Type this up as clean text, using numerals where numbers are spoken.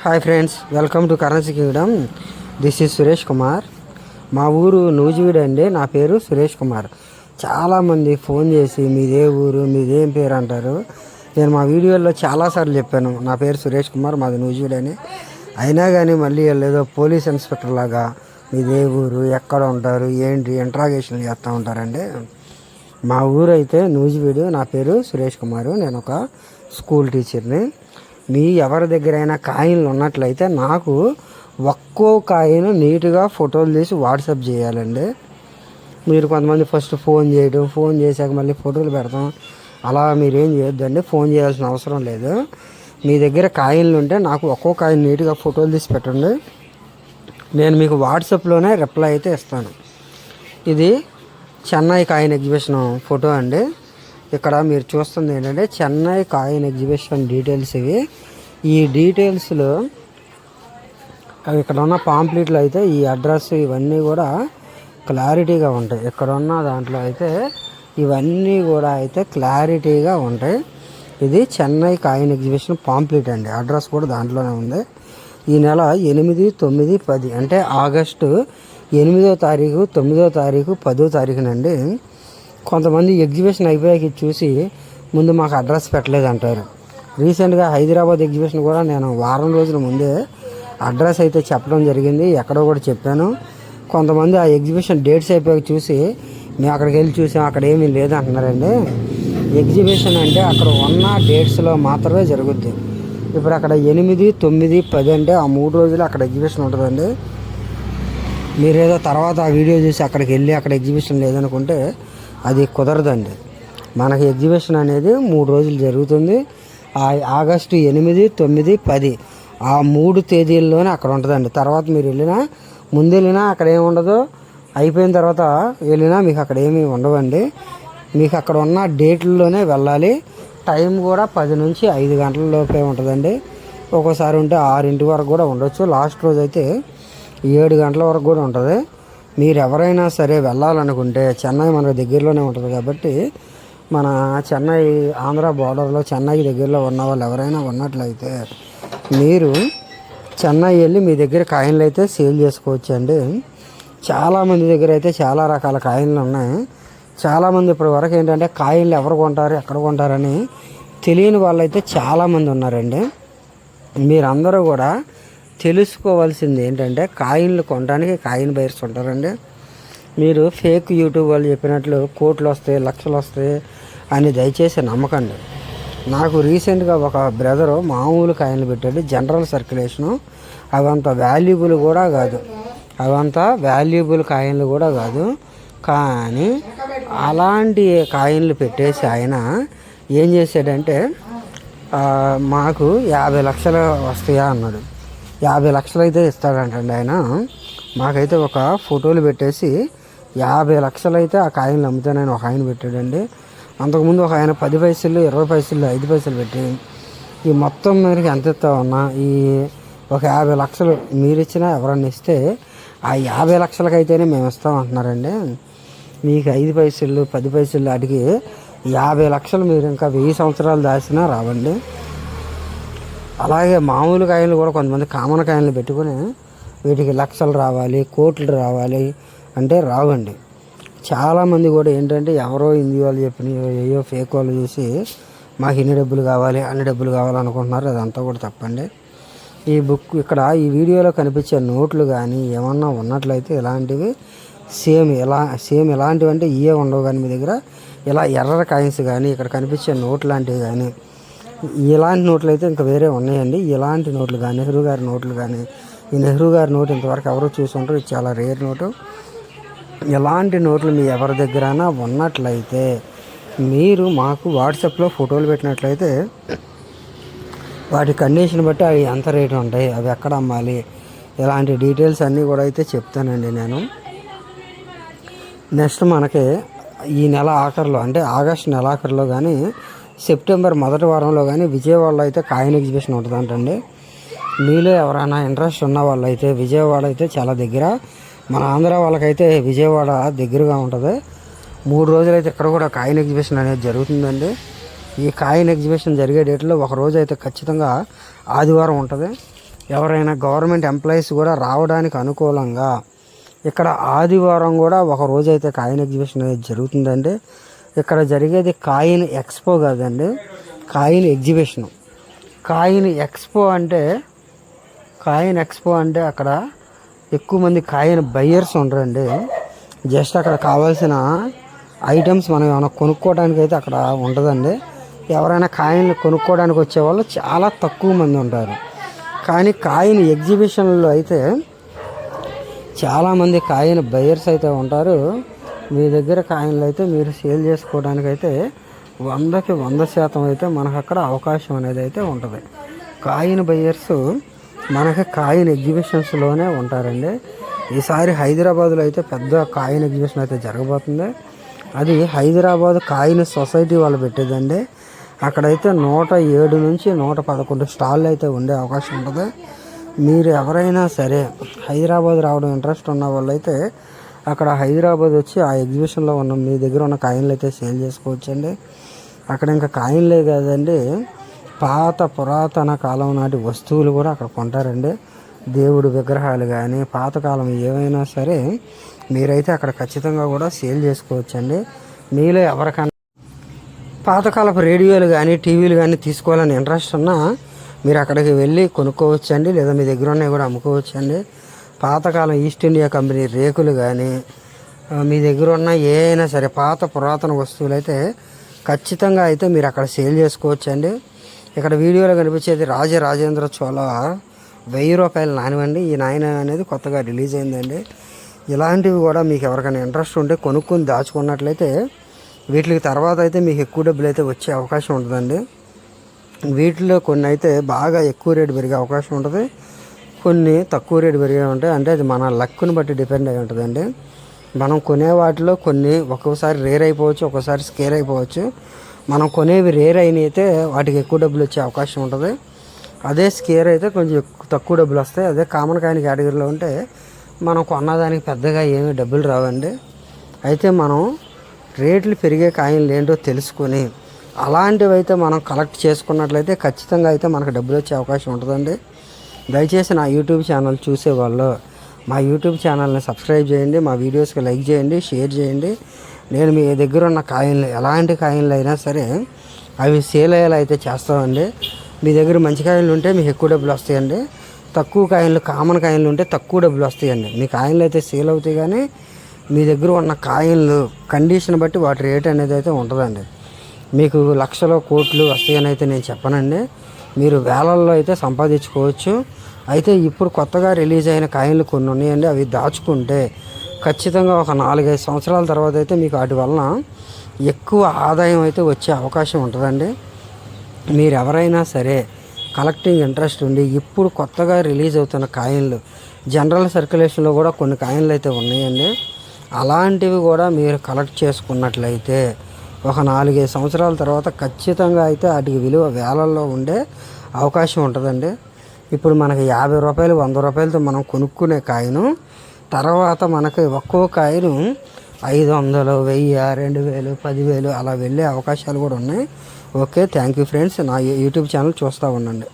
Hi friends, welcome to currency Kingdom. This is Suresh Kumar. మా ఊరు నూజివీడు అండి. నా పేరు సురేష్ కుమార్. చాలామంది ఫోన్ చేసి మీదే ఊరు, మీదేం పేరు అంటారు. నేను మా వీడియోలో చాలాసార్లు చెప్పాను నా పేరు సురేష్ కుమార్, మాది నూజివీడు అని. అయినా కానీ మళ్ళీ ఏదో పోలీస్ ఇన్స్పెక్టర్ లాగా మీదే ఊరు, ఎక్కడ ఉంటారు, ఏంటి ఇంట్రాగేషన్ చేస్తూ ఉంటారండి. మా ఊరు అయితే నూజివీడు. నా పేరు సురేష్ కుమారు. నేను ఒక స్కూల్ టీచర్ని. మీ ఎవరి దగ్గరైనా కాయిన్లు ఉన్నట్లయితే నాకు ఒక్కో కాయిన్ నీట్గా ఫోటోలు తీసి వాట్సాప్ చేయాలండి. మీరు కొంతమంది ఫస్ట్ ఫోన్ చేయడం, ఫోన్ చేశాక మళ్ళీ ఫోటోలు పెడతాం, అలా మీరేం చేయొద్దండి. ఫోన్ చేయాల్సిన అవసరం లేదు. మీ దగ్గర కాయిన్లు ఉంటే నాకు ఒక్కో కాయిన్ నీట్గా ఫోటోలు తీసి పెట్టండి. నేను మీకు వాట్సాప్లోనే రిప్లై అయితే ఇస్తాను. ఇది చెన్నై కాయిన్ ఎగ్జిబిషన్ ఫోటో అండి. ఇక్కడ మీరు చూస్తుంది ఏంటంటే చెన్నై కాయిన్ ఎగ్జిబిషన్ డీటెయిల్స్ ఇవి. ఈ డీటెయిల్స్లో ఇక్కడ ఉన్న పాంప్లెట్లు అయితే ఈ అడ్రస్ ఇవన్నీ కూడా క్లారిటీగా ఉంటాయి. ఇక్కడ ఉన్న దాంట్లో అయితే ఇవన్నీ కూడా అయితే క్లారిటీగా ఉంటాయి. ఇది చెన్నై కాయిన్ ఎగ్జిబిషన్ పాంప్లెట్ అండి. అడ్రస్ కూడా దాంట్లోనే ఉంది. ఈ నెల 8, 9, 10 అంటే ఆగస్టు 8వ తారీఖు, 9వ తారీఖు, 10వ తారీఖునండి. కొంతమంది ఎగ్జిబిషన్ అయిపోయాక చూసి ముందు మాకు అడ్రస్ పెట్టలేదు అంటారు. రీసెంట్గా హైదరాబాద్ ఎగ్జిబిషన్ కూడా నేను వారం రోజుల ముందే అడ్రస్ అయితే చెప్పడం జరిగింది. ఎక్కడో కూడా చెప్పాను. కొంతమంది ఆ ఎగ్జిబిషన్ డేట్స్ అయిపోయాక చూసి మేము అక్కడికి వెళ్ళి చూసాం, అక్కడ ఏమీ లేదంటున్నారండి. ఎగ్జిబిషన్ అంటే అక్కడ ఉన్న డేట్స్లో మాత్రమే జరుగుద్ది. ఇప్పుడు అక్కడ 8, 9, 10 అంటే ఆ 3 రోజులు అక్కడ ఎగ్జిబిషన్ ఉంటుందండి. మీరేదో తర్వాత ఆ వీడియో చూసి అక్కడికి వెళ్ళి అక్కడ ఎగ్జిబిషన్ లేదనుకుంటే అది కుదరదండి. మనకి ఎగ్జిబిషన్ అనేది 3 రోజులు జరుగుతుంది. ఆగస్టు 8, 9, 10 ఆ 3 తేదీల్లోనే అక్కడ ఉంటుందండి. తర్వాత మీరు వెళ్ళినా, ముందు వెళ్ళినా అక్కడ ఏమి ఉండదు, అయిపోయిన తర్వాత వెళ్ళినా మీకు అక్కడ ఏమీ ఉండవండి. మీకు అక్కడ ఉన్న డేట్లలోనే వెళ్ళాలి. టైం కూడా 10 నుంచి 5 గంటల లోపే ఉంటుందండి. ఒక్కోసారి ఉంటే 6 వరకు కూడా ఉండొచ్చు. లాస్ట్ రోజు అయితే 7 గంటల వరకు కూడా ఉంటుంది. మీరు ఎవరైనా సరే వెళ్ళాలనుకుంటే చెన్నై మన దగ్గరలోనే ఉంటుంది కాబట్టి, మన చెన్నై ఆంధ్ర బార్డర్లో చెన్నై దగ్గరలో ఉన్న వాళ్ళు ఎవరైనా ఉన్నట్లయితే మీరు చెన్నై వెళ్ళి మీ దగ్గర కాయిన్లు అయితే సేల్ చేసుకోవచ్చు అండి. చాలామంది దగ్గర అయితే చాలా రకాల కాయిన్లు ఉన్నాయి. చాలామంది ఇప్పటి వరకు ఏంటంటే కాయిన్లు ఎవరు కొంటారు, ఎక్కడ కొంటారని తెలియని వాళ్ళైతే చాలామంది ఉన్నారండి. మీరందరూ కూడా తెలుసుకోవాల్సింది ఏంటంటే కాయిన్లు కొనడానికి కాయిన్ బయర్స్ ఉంటారండి. మీరు ఫేక్ యూట్యూబ్ వాళ్ళు చెప్పినట్లు కోట్లు వస్తాయి, లక్షలు వస్తాయి అని దయచేసి నమ్మకండి. నాకు రీసెంట్గా ఒక బ్రదరు మామూలు కాయిన్లు పెట్టాడు, జనరల్ సర్క్యులేషను. అవంత వాల్యుబుల్ కూడా కాదు, అవంత వాల్యుబుల్ కాయిన్లు కూడా కాదు. కానీ అలాంటి కాయిన్లు పెట్టేసి ఆయన ఏం చేశాడంటే మాకు 50 లక్షలు వస్తాయా అన్నాడు. 50 లక్షలు అయితే ఇస్తాడంటండి ఆయన. మాకైతే ఒక ఫోటోలు పెట్టేసి 50 లక్షలు అయితే ఆ కాయిన్లు అమ్ముతానని ఒక ఆయన పెట్టాడండి. అంతకుముందు ఒక ఆయన 10 పైసలు, 20 పైసలు, 5 పైసలు పెట్టి ఈ మొత్తం మీదకి ఎంత ఇస్తా ఉన్నా ఈ ఒక 50 లక్షలు మీరు ఇచ్చినా ఎవరన్నా ఇస్తే ఆ 50 లక్షలకైతేనే మేము ఇస్తాం అంటున్నారండి. మీకు 5 పైసలు, 10 పైసలు అడిగి 50 లక్షలు మీరు ఇంకా 1000 సంవత్సరాలు దాచినా రావండి. అలాగే మామూలు కాయలు కూడా కొంతమంది కామన్ కాయలు పెట్టుకుని వీటికి లక్షలు రావాలి, కోట్లు రావాలి అంటే రావండి. చాలామంది కూడా ఏంటంటే ఎవరో హిందీ వాళ్ళు చెప్పిన ఏయో ఫేక్ వాళ్ళు చూసి మాకు ఇన్ని డబ్బులు కావాలి, అన్ని డబ్బులు కావాలనుకుంటున్నారు. అదంతా కూడా తప్పండి. ఈ బుక్ ఇక్కడ ఈ వీడియోలో కనిపించే నోట్లు కానీ ఏమన్నా ఉన్నట్లయితే ఇలాంటివి సేమ్ ఎలాంటివి అంటే ఇవే ఉండవు. కానీ మీ దగ్గర ఇలా ఎర్ర కాయిన్స్ కానీ ఇక్కడ కనిపించే నోట్లు లాంటివి కానీ ఇలాంటి నోట్లు అయితే ఇంకా వేరే ఉన్నాయండి. ఇలాంటి నోట్లు కానీ నెహ్రూ గారి నోట్లు కానీ, ఈ నెహ్రూ గారి నోటు ఇంతవరకు ఎవరు చూసుంటారు, ఇది చాలా రేర్ నోటు. ఇలాంటి నోట్లు మీ ఎవరి దగ్గరైనా ఉన్నట్లయితే మీరు మాకు వాట్సాప్లో ఫోటోలు పెట్టినట్లయితే వాటి కండిషన్ బట్టి అవి ఎంత రేటు ఉంటాయి, అవి ఎక్కడ అమ్మాలి, ఇలాంటి డీటెయిల్స్ అన్నీ కూడా అయితే చెప్తానండి నేను. నెక్స్ట్ మనకి ఈ నెల ఆఖరిలో అంటే ఆగస్టు నెల ఆఖరిలో కానీ సెప్టెంబర్ మొదటి వారంలో కానీ విజయవాడలో అయితే కాయిన్ ఎగ్జిబిషన్ ఉంటుందంటండి. మీలో ఎవరైనా ఇంట్రెస్ట్ ఉన్న వాళ్ళు అయితే విజయవాడ అయితే చాలా దగ్గర. మన ఆంధ్ర వాళ్ళకైతే విజయవాడ దగ్గరగా ఉంటుంది. 3 రోజులైతే ఇక్కడ కూడా కాయిన్ ఎగ్జిబిషన్ అనేది జరుగుతుందండి. ఈ కాయిన్ ఎగ్జిబిషన్ జరిగే డేట్లో ఒక రోజు అయితే ఖచ్చితంగా ఆదివారం ఉంటుంది. ఎవరైనా గవర్నమెంట్ ఎంప్లాయీస్ కూడా రావడానికి అనుకూలంగా ఇక్కడ ఆదివారం కూడా ఒక రోజు అయితే కాయిన్ ఎగ్జిబిషన్ అనేది జరుగుతుందండి. ఇక్కడ జరిగేది కాయిన్ ఎక్స్పో కాదండి, కాయిన్ ఎగ్జిబిషన్. కాయిన్ ఎక్స్పో అంటే అక్కడ ఎక్కువ మంది కాయిన్ బయ్యర్స్ ఉండరండి. జస్ట్ అక్కడ కావాల్సిన ఐటమ్స్ మనం ఏమైనా కొనుక్కోవడానికి అయితే అక్కడ ఉండదండి. ఎవరైనా కాయిన్లు కొనుక్కోవడానికి వచ్చేవాళ్ళు చాలా తక్కువ మంది ఉంటారు. కానీ కాయిన్ ఎగ్జిబిషన్లో అయితే చాలామంది కాయిన్ బయ్యర్స్ అయితే ఉంటారు. మీ దగ్గర కాయిన్లు అయితే మీరు సేల్ చేసుకోవడానికి అయితే 100కి 100% అయితే మనకు అక్కడ అవకాశం అనేది అయితే ఉంటుంది. కాయిన్ బయ్యర్స్ మనకి కాయిన్ ఎగ్జిబిషన్స్లోనే ఉంటారండి. ఈసారి హైదరాబాద్లో అయితే పెద్ద కాయిన్ ఎగ్జిబిషన్ అయితే జరగబోతుంది. అది హైదరాబాద్ కాయిన్ సొసైటీ వాళ్ళు పెట్టేదండి. అక్కడైతే 107 నుంచి 111 స్టాళ్ళు అయితే ఉండే అవకాశం ఉంటుంది. మీరు ఎవరైనా సరే హైదరాబాద్ రావడం ఇంట్రెస్ట్ ఉన్న వాళ్ళు అయితే అక్కడ హైదరాబాద్ వచ్చి ఆ ఎగ్జిబిషన్లో ఉన్న మీ దగ్గర ఉన్న కాయిన్లు అయితే సేల్ చేసుకోవచ్చండి. అక్కడ ఇంకా కాయిన్లే కాదండి, పాత పురాతన కాలం నాటి వస్తువులు కూడా అక్కడ కొంటారండి. దేవుడు విగ్రహాలు కానీ పాతకాలం ఏవైనా సరే మీరైతే అక్కడ ఖచ్చితంగా కూడా సేల్ చేసుకోవచ్చండి. మీలో ఎవరికైనా పాతకాలపు రేడియోలు కానీ టీవీలు కానీ తీసుకోవాలని ఇంట్రెస్ట్ ఉన్నా మీరు అక్కడికి వెళ్ళి కొనుక్కోవచ్చండి, లేదా మీ దగ్గర ఉన్నవి కూడా అమ్ముకోవచ్చండి. పాతకాలం ఈస్ట్ ఇండియా కంపెనీ రేకులు కానీ మీ దగ్గర ఉన్న ఏ అయినా సరే పాత పురాతన వస్తువులు అయితే ఖచ్చితంగా అయితే మీరు అక్కడ సేల్ చేసుకోవచ్చండి. ఇక్కడ వీడియోలో కనిపించేది రాజరాజేంద్ర చోళ 1000 రూపాయల నాణ్యం అండి. ఈ నాణ్యం అనేది కొత్తగా రిలీజ్ అయిందండి. ఇలాంటివి కూడా మీకు ఎవరికైనా ఇంట్రెస్ట్ ఉంటే కొనుక్కొని దాచుకున్నట్లయితే వీటికి తర్వాత అయితే మీకు ఎక్కువ డబ్బులు అయితే వచ్చే అవకాశం ఉంటుందండి. వీటిలో కొన్ని అయితే బాగా ఎక్కువ రేటు పెరిగే అవకాశం ఉంటుంది, కొన్ని తక్కువ రేటు పెరిగే ఉంటాయి. అంటే అది మన లక్ని బట్టి డిపెండ్ అయి ఉంటుందండి. మనం కొనే వాటిలో కొన్ని ఒక్కొక్కసారి రేర్ అయిపోవచ్చు, ఒక్కోసారి స్కేర్ అయిపోవచ్చు. మనం కొనేవి రేర్ అయిన అయితే వాటికి ఎక్కువ డబ్బులు వచ్చే అవకాశం ఉంటుంది. అదే స్కేర్ అయితే కొంచెం తక్కువ డబ్బులు వస్తాయి. అదే కామన్ కాయిన్ కేటగిరీలో ఉంటే మనం కొన్నదానికి పెద్దగా ఏమీ డబ్బులు రావండి. అయితే మనం రేట్లు పెరిగే కాయిన్లు ఏంటో తెలుసుకొని అలాంటివి అయితే మనం కలెక్ట్ చేసుకున్నట్లయితే ఖచ్చితంగా అయితే మనకు డబ్బులు వచ్చే అవకాశం ఉంటుందండి. దయచేసి నా యూట్యూబ్ ఛానల్ చూసేవాళ్ళు మా యూట్యూబ్ ఛానల్ని సబ్స్క్రైబ్ చేయండి, మా వీడియోస్కి లైక్ చేయండి, షేర్ చేయండి. నేను మీ దగ్గర ఉన్న కాయిన్లు ఎలాంటి కాయిన్లు అయినా సరే అవి సేల్ అయ్యేలా అయితే చేస్తామండి. మీ దగ్గర మంచి కాయిన్లు ఉంటే మీకు ఎక్కువ డబ్బులు వస్తాయండి. తక్కువ కాయిన్లు కామన్ కాయిన్లు ఉంటే తక్కువ డబ్బులు వస్తాయండి. మీ కాయిన్లు అయితే సేల్ అవుతాయి, కానీ మీ దగ్గర ఉన్న కాయిన్లు కండిషన్ బట్టి వాటి రేట్ అనేది అయితే ఉంటుందండి. మీకు లక్షలు కోట్లు వస్తాయని అయితే నేను చెప్పనండి. మీరు వేలల్లో అయితే సంపాదించుకోవచ్చు. అయితే ఇప్పుడు కొత్తగా రిలీజ్ అయిన కాయిన్లు కొన్ని ఉన్నాయండి, అవి దాచుకుంటే ఖచ్చితంగా ఒక 4-5 సంవత్సరాల తర్వాత అయితే మీకు వాటి వలన ఎక్కువ ఆదాయం అయితే వచ్చే అవకాశం ఉంటుందండి. మీరు ఎవరైనా సరే కలెక్టింగ్ ఇంట్రెస్ట్ ఉండి ఇప్పుడు కొత్తగా రిలీజ్ అవుతున్న కాయిన్లు జనరల్ సర్క్యులేషన్లో కూడా కొన్ని కాయిన్లు అయితే ఉన్నాయండి, అలాంటివి కూడా మీరు కలెక్ట్ చేసుకున్నట్లయితే ఒక 4-5 సంవత్సరాల తర్వాత ఖచ్చితంగా అయితే వాటికి విలువ వేలల్లో ఉండే అవకాశం ఉంటుందండి. ఇప్పుడు మనకి 50 రూపాయలు 100 రూపాయలతో మనం కొనుక్కునే కాయిను తర్వాత మనకి ఒక్కో కాయిను 500, 1000, 2000, 10,000 అలా వెళ్ళే అవకాశాలు కూడా ఉన్నాయి. Okay, thank you friends. నా యూట్యూబ్ ఛానల్ చూస్తూ ఉండండి.